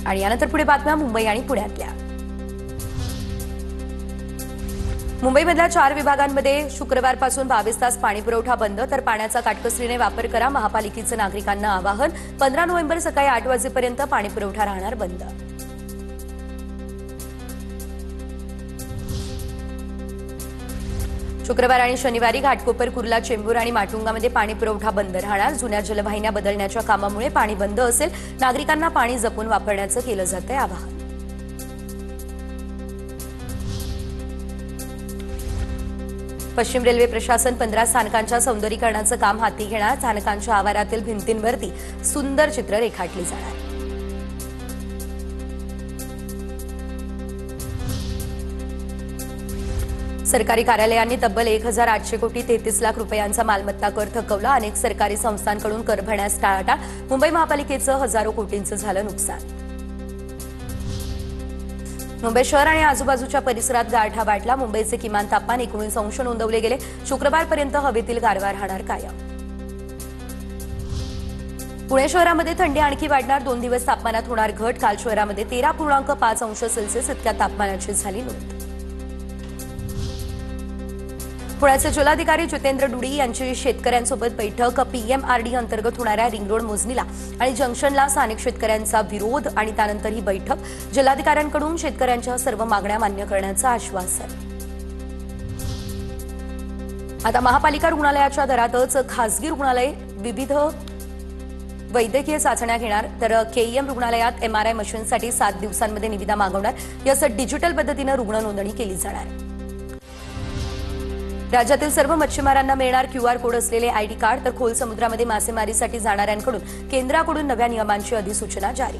आणि यानंतर पुढे बातम्या मुंबई आणि पुण्यातल्या। मुंबईमधल्या 4 विभागांमध्ये शुक्रवारपासून 22 तास पाणीपुरवठा बंद, तर पाण्याचा काटकसरीने वापर करा महापालिकेचं नागरिकांना आवाहन। 15 नोव्हेंबर सकाळी 8 वाजेपर्यंत पाणीपुरवठा राहणार बंद। शुक्रवार आणि शनिवारी घाटकोपर, कुर्ला, चेंबूर आणि माटुंगामध्ये पाणीपुरवठा बंद राहणार। जुन्या जलवाहिन्या बदलण्याच्या कामामुळे पाणी बंद असेल। नागरिकांना पाणी जपून वापरण्याचं केलं जातंय आवाहन। पश्चिम रेल्वे प्रशासन 15 स्थानकांच्या सौंदर्यीकरणाचं काम हाती घेणार। स्थानकांच्या आवारातील भिंतींवरती सुंदर चित्र रेखाटली जाणार। सरकारी कार्यालयांनी तब्बल 1800 कोटी 33 लाख रुपयांचा मालमत्ता कर थकवला। अनेक सरकारी संस्थांकडून कर भरण्यास टाळाटाळ। मुंबई महापालिकेचं हजारो कोटींचं झालं नुकसान। मुंबई शहर आणि आजूबाजूच्या परिसरात गारठा वाढला। मुंबईचे किमान तापमान 19 अंश नोंदवले गेले। शुक्रवारपर्यंत हवेतील गारवा राहणार कायम। पुणे शहरामध्ये थंडी आणखी वाढणार। 2 दिवस तापमानात होणार घट। काल शहरामध्ये 13.5 अंश सेल्सिअस इतक्या तापमानाची झाली नोंद। पुण्याचे जिल्हाधिकारी जितेंद्र डुडी यांची शेतकऱ्यांसोबत बैठक। पीएमआरडी अंतर्गत होणाऱ्या रिंग रोड मोजणीला आणि जंक्शनला स्थानिक शेतकऱ्यांचा विरोध आणि त्यानंतर ही बैठक। जिल्हाधिकाऱ्यांकडून शेतकऱ्यांच्या सर्व मागण्या मान्य करण्याचं आश्वासन। आता महापालिका रुग्णालयाच्या दरातच खासगी रुग्णालय विविध वैद्यकीय चाचण्या घेणार, तर केईएम रुग्णालयात एमआरआय मशीनसाठी 7 दिवसांमध्ये निविदा मागवणार। यासाठी डिजिटल पद्धतीने रुग्ण नोंदणी केली जाणार। राज्यातील सर्व मच्छीमारांना मिळणार क्यूआर कोड असलेले आयडी कार्ड, तर खोल समुद्रामध्ये मासेमारीसाठी जाणाऱ्यांकडून केंद्राकडून नव्या नियमांची अधिसूचना जारी।